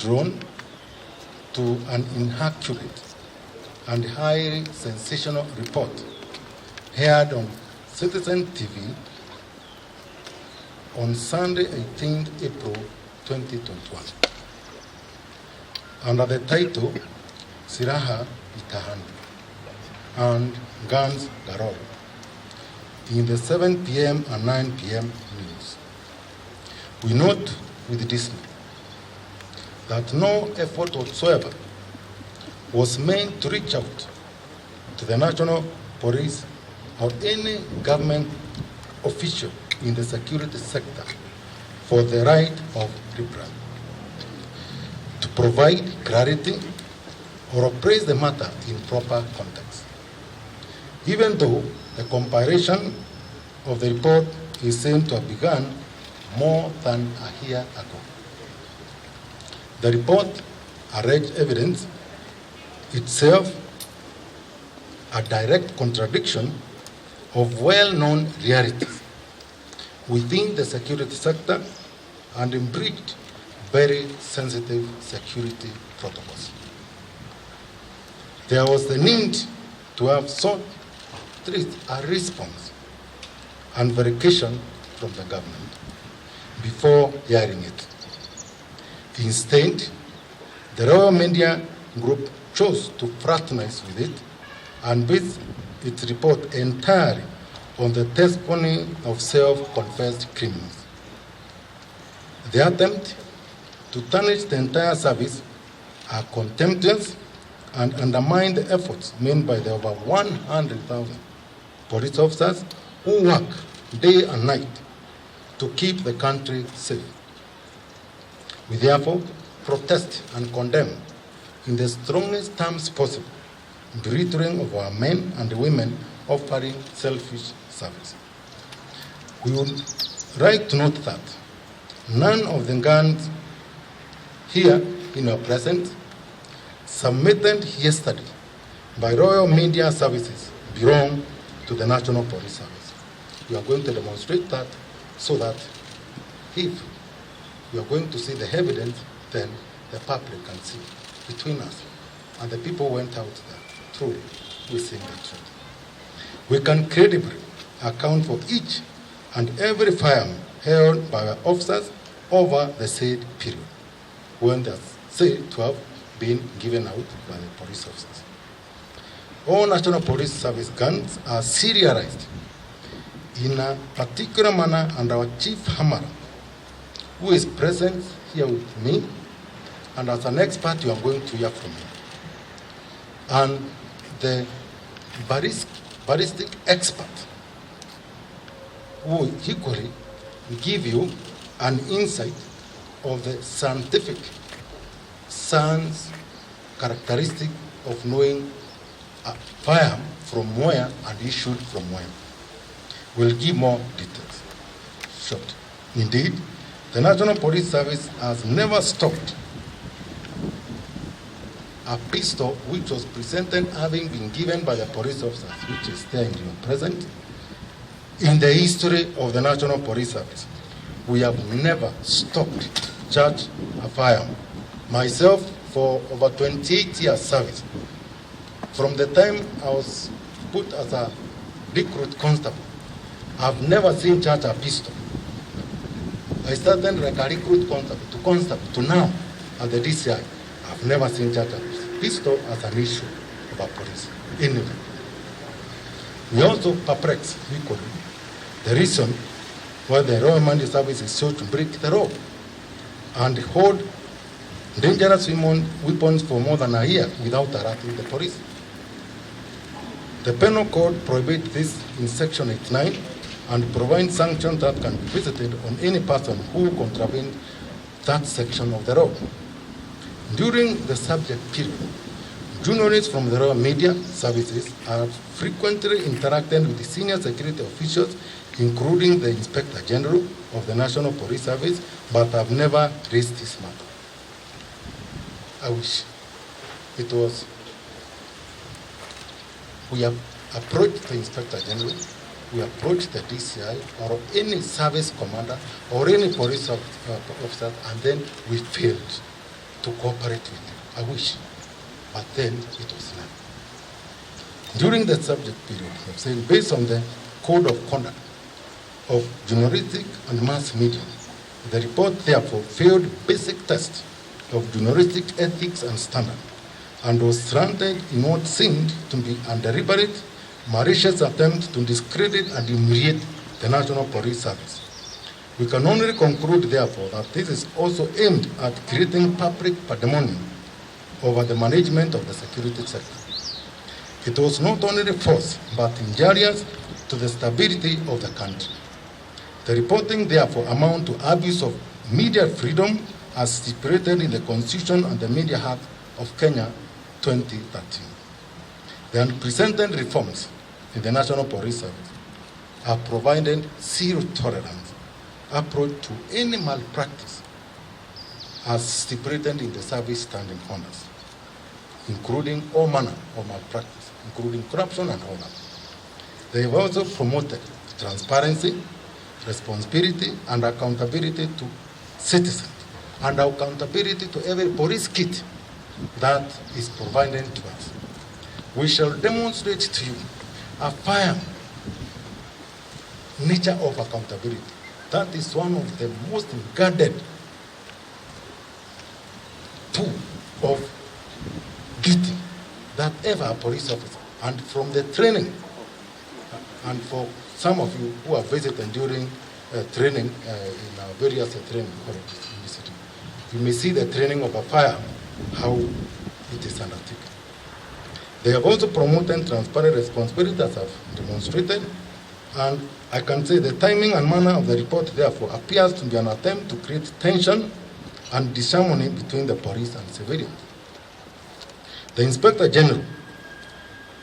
drawn to an inaccurate and highly sensational report aired on Citizen TV on Sunday, 18th April 2021, under the title Siraha Itahani and Guns Garol in the 7 p.m. and 9 p.m. news. We note with dismay that no effort whatsoever was made to reach out to the National Police or any government official in the security sector for the right of reply, to provide clarity or appraise the matter in proper context. Even though the compilation of the report is said to have begun more than a year ago. The report alleged evidence itself a direct contradiction of well-known realities within the security sector and breached very sensitive security protocols. There was the need to have sought at least a response and verification from the government before hearing it. Instead, the Royal Media Group chose to fraternize with it and base its report entirely on the testimony of self-confessed criminals. The attempt to tarnish the entire service are contemptuous and undermine the efforts made by the over 100,000 police officers who work day and night to keep the country safe. We therefore protest and condemn in the strongest terms possible the belittling of our men and women offering selfish service. We would like to note that none of the guns here in our presence submitted yesterday by Royal Media Services belong to the National Police Service. We are going to demonstrate that so that if we are going to see the evidence, then the public can see between us and the people who went out there. Truly, we see the truth. We can credibly account for each and every firearm held by our officers over the said period, when they are said to have been given out by the police officers. All National Police Service guns are serialized in a particular manner, and our Chief Hamara, who is present here with me, and as an expert you are going to hear from him, and the ballistic expert, who will equally give you an insight of the scientific science characteristic of knowing a firearm from where and issued from where. We'll give more details shortly. Indeed, the National Police Service has never stopped a pistol which was presented having been given by the police officers, which is there in your present, in the history of the National Police Service. We have never stopped to charge a firearm. Myself, for over 28 years service, from the time I was put as a recruit constable, I've never seen charge a pistol. I started like a recruit constable to now at the DCI. I've never seen charge a pistol as an issue of our police. Anyway, we also perplex equally the reason why the Royal Media Service is sought to break the law and hold dangerous weapons for more than a year without alerting the police. The penal code prohibits this in section 89 and provides sanctions that can be visited on any person who contravenes that section of the law. During the subject period, journalists from the Royal Media Services have frequently interacted with the senior security officials, including the Inspector General of the National Police Service, but have never raised this matter. I wish it was. We have approached the Inspector General, we approached the DCI or any service commander or any police officer, and then we failed to cooperate with you. I wish, but then it was none. During the subject period, I'm saying, based on the code of conduct of journalistic and mass media, the report therefore failed basic test of journalistic ethics and standard, and was stranded in what seemed to be a deliberate, malicious attempt to discredit and humiliate the National Police Service. We can only conclude, therefore, that this is also aimed at creating public pandemonium over the management of the security sector. It was not only false, but injurious to the stability of the country. The reporting, therefore, amounts to abuse of media freedom as stipulated in the Constitution and the Media Act of Kenya 2013. The unprecedented reforms in the National Police Service have provided zero tolerance approach to any malpractice as stipulated in the service standing orders, including all manner of malpractice, including corruption and all that. They have also promoted transparency, responsibility, and accountability to citizens, and accountability to every police kit that is provided to us. We shall demonstrate to you a firm nature of accountability. That is one of the most guarded tool of duty that ever a police officer. And from the training, and for some of you who have visited during training in our various training colleges in the city, you may see the training of a fire, how it is undertaken. They have also promoted transparent responsibility as I've demonstrated, and I can say the timing and manner of the report, therefore, appears to be an attempt to create tension and disharmony between the police and civilians. The Inspector General,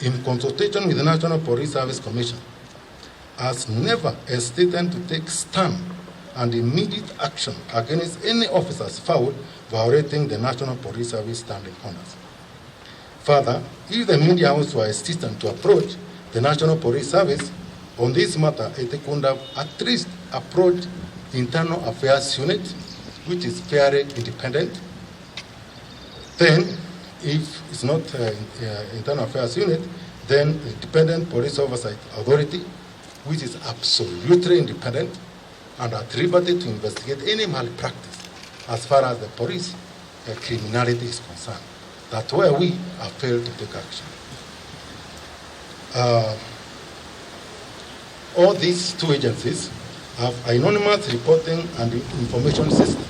in consultation with the National Police Service Commission, has never hesitated to take stand and immediate action against any officers found violating the National Police Service standing orders. Further, if the media house were hesitant to approach the National Police Service on this matter, it could have at least approached Internal Affairs Unit, which is fairly independent. Then, if it's not Internal Affairs Unit, then the Independent Police Oversight Authority, which is absolutely independent and at liberty to investigate any malpractice as far as the police criminality is concerned. That's where we have failed to take action. All these two agencies have anonymous reporting and information system,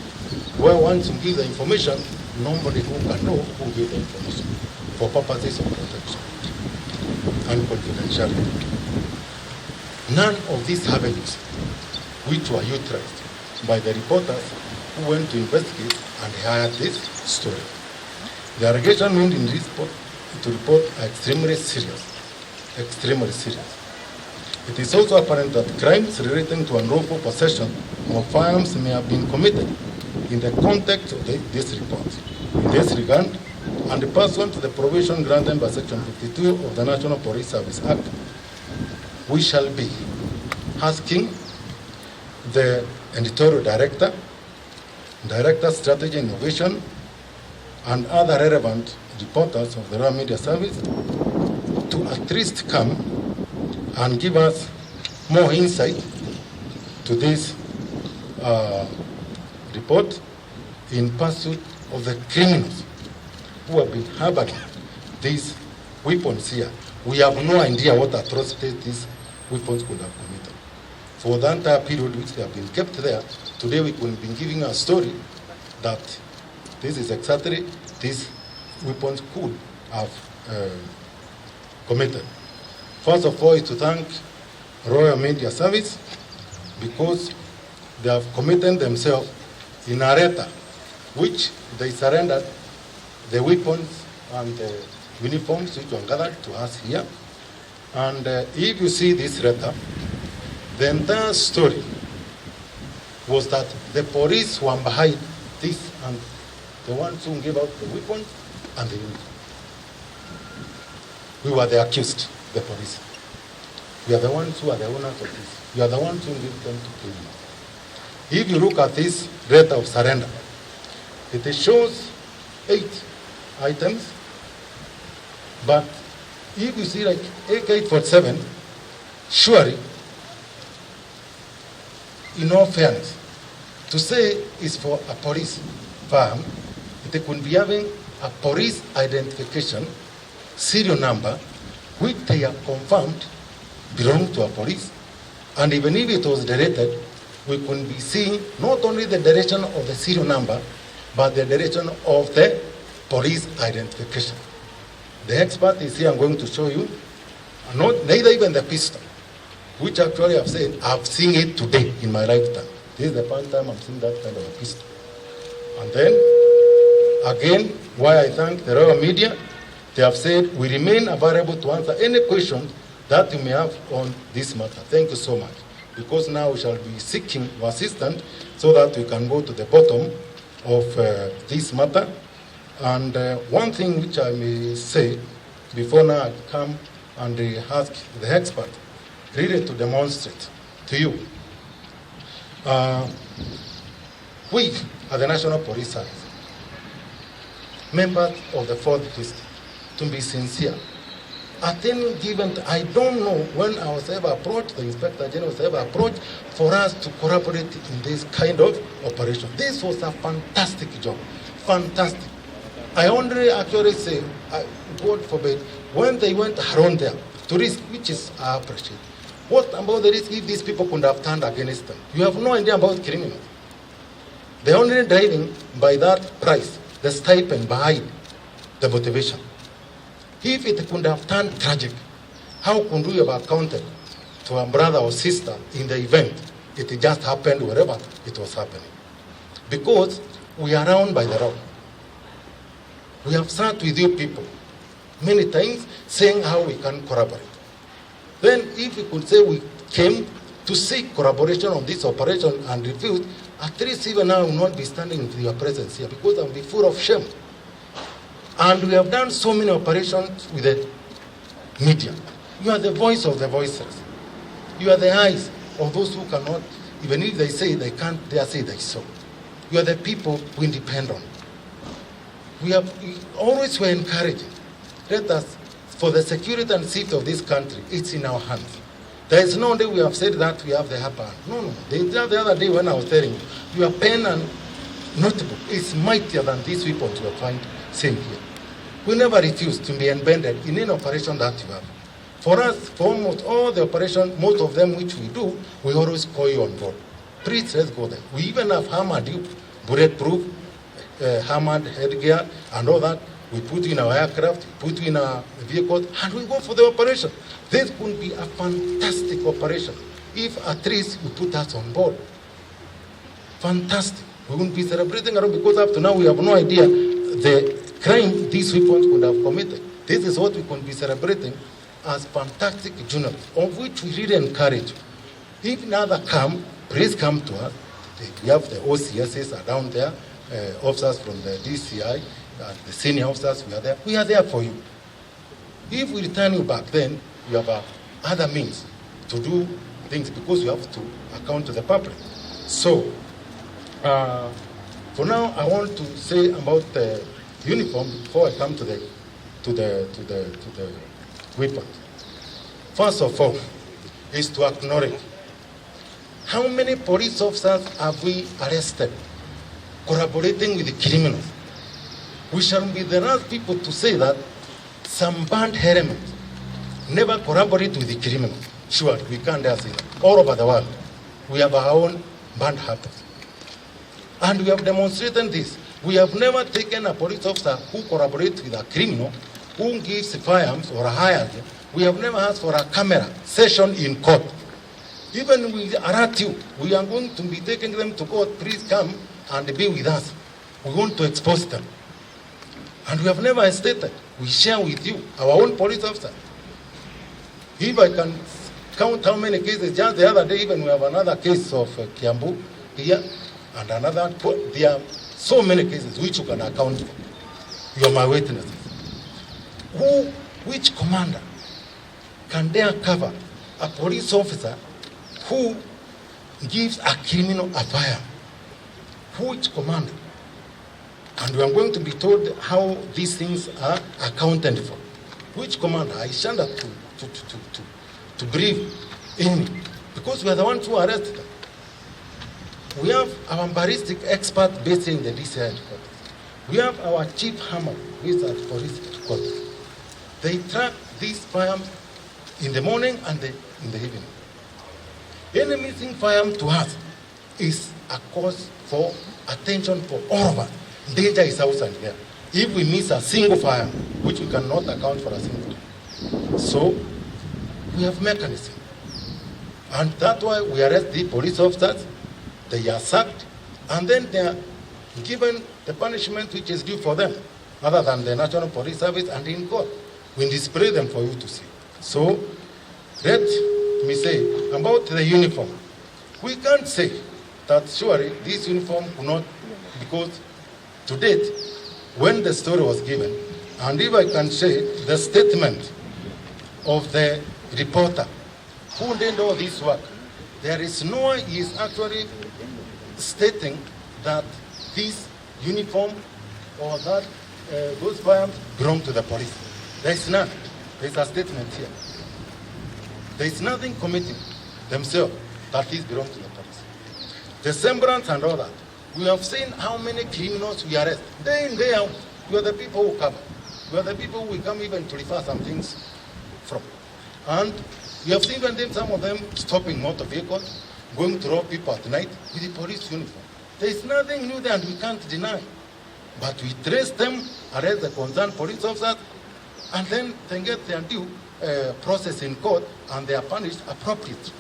where once you give the information, nobody who can know who gave the information for purposes of protection and confidentiality. None of these avenues, which were utilized by the reporters who went to investigate and heard this story. The allegation made in this report are extremely serious. Extremely serious. It is also apparent that crimes relating to unlawful possession of firearms may have been committed in the context of this report. In this regard, and pursuant to the provision granted by Section 52 of the National Police Service Act, we shall be asking the editorial director, Director Strategy and Innovation, and other relevant reporters of the Royal Media Service to at least come and give us more insight to this report in pursuit of the criminals who have been harboring these weapons here. We have no idea what atrocities these weapons could have committed. For the entire period which they have been kept there, today we could have been giving a story that this is exactly these weapons could have committed. First of all, is to thank Royal Media Service because they have committed themselves in a letter which they surrendered the weapons and the uniforms which were gathered to us here. And if you see this letter, the entire story was that the police were behind this and the ones who gave out the weapons and the uniform. We were the accused, the police. We are the ones who are the owners of this. We are the ones who give them to criminals. If you look at this letter of surrender, it shows 8 items. But if you see like AK-47, surely, in all fairness, to say it's for a police firm, they could be having a police identification serial number, which they have confirmed belong to a police. And even if it was deleted, we could be seeing not only the direction of the serial number, but the direction of the police identification. The expert is here, I'm going to show you, neither even the pistol, which actually I've said, I've seen it today in my lifetime. This is the first time I'm seeing that kind of a pistol. And then, again, why I thank the royal media, they have said we remain available to answer any questions that you may have on this matter. Thank you so much. Because now we shall be seeking your assistance so that we can go to the bottom of this matter. And one thing which I may say before now I come and ask the expert really to demonstrate to you. We are the National Police Service, members of the fourth district, to be sincere. At any given time, I don't know when I was ever approached, the Inspector General was ever approached for us to collaborate in this kind of operation. This was a fantastic job, fantastic. I only actually say, God forbid, when they went around there to risk, which is I appreciate. What about the risk if these people could have turned against them? You have no idea about criminals. They're only driving by that price, the stipend behind the motivation. If it could have turned tragic, how could we have accounted to a brother or sister in the event it just happened wherever it was happening? Because we are around by the road. We have sat with you people many times saying how we can collaborate. Then if we could say we came to seek collaboration on this operation and refused, at least even now I will not be standing in your presence here because I will be full of shame. And we have done so many operations with the media. You are the voice of the voiceless. You are the eyes of those who cannot, even if they say they can't, they say they saw. You are the people we depend on. We always were encouraging. Let us, for the security and safety of this country, it's in our hands. There is no day we have said that we have the upper hand. No. The other day when I was telling you, your pen and notebook is mightier than these weapons you will find same here. We never refuse to be embedded in any operation that you have. For us, for almost all the operations, most of them which we do, we always call you on board. Please, let's go there. We even have hammered you, bulletproof, hammered headgear, and all that. We put you in our aircraft, put you in our vehicle, and we go for the operation. This could be a fantastic operation if at least you put us on board. Fantastic. We wouldn't be celebrating around because up to now we have no idea the crime these weapons could have committed. This is what we could be celebrating as fantastic journals, of which we really encourage. If another come, please come to us. We have the OCSs are down there, officers from the DCI, the senior officers, we are there for you. If we return you back, then you have other means to do things because you have to account to the public. So, for now, I want to say about the uniform before I come to the weapons. First of all, is to acknowledge how many police officers have we arrested collaborating with the criminals. We shall be the last people to say that some band elements never collaborate with the criminals. Sure, we can't dare say that. All over the world, we have our own band habits. And we have demonstrated this. We have never taken a police officer who collaborates with a criminal, who gives firearms or hires them. We have never asked for a camera session in court. Even we alert you, we are going to be taking them to court. Please come and be with us. We want to expose them. And we have never hesitated. We share with you, our own police officer. If I can count how many cases, just the other day, even we have another case of Kiambu here, and another, there are so many cases which you can account for. You are my witnesses. Which commander can dare cover a police officer who gives a criminal a fire? Which commander? And we are going to be told how these things are accounted for. Which commander I shunned to brief in, because we are the ones who arrested them. We have our ballistic expert based in the DCI headquarters. We have our chief hammer, who is at police headquarters. They track these firearms in the morning and in the evening. Any missing firearm to us is a cause for attention for all of us. Danger is outside here. If we miss a single firearm, which we cannot account for a single time. So we have mechanism. And that's why we arrest the police officers, they are sacked, and then they are given the punishment which is due for them, other than the National Police Service and in court. We display them for you to see. So let me say about the uniform. We can't say that surely this uniform could not, because to date, when the story was given, and if I can say the statement of the reporter who did all this work, there is no one is actually stating that this uniform or that those firearms belong to the police. There is none. There is a statement here. There is nothing committing themselves that these belong to the police. The semblance and all that. We have seen how many criminals we arrest. Day in, day out. We are the people who cover. We are the people who come even to refer some things from. And we have seen even some of them stopping motor vehicles, going to rob people at night with the police uniform. There is nothing new there and we can't deny. But we trace them, arrest the concerned police officers, and then they get their due process in court and they are punished appropriately.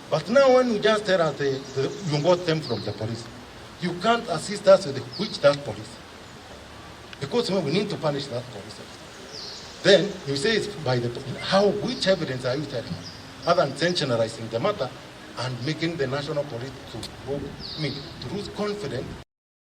But now when you just tell us you got them from the police, you can't assist us with that police. Because we need to punish that police. Then you say it's by the which evidence are you telling us? Other than sensationalizing the matter and making the national police to lose confidence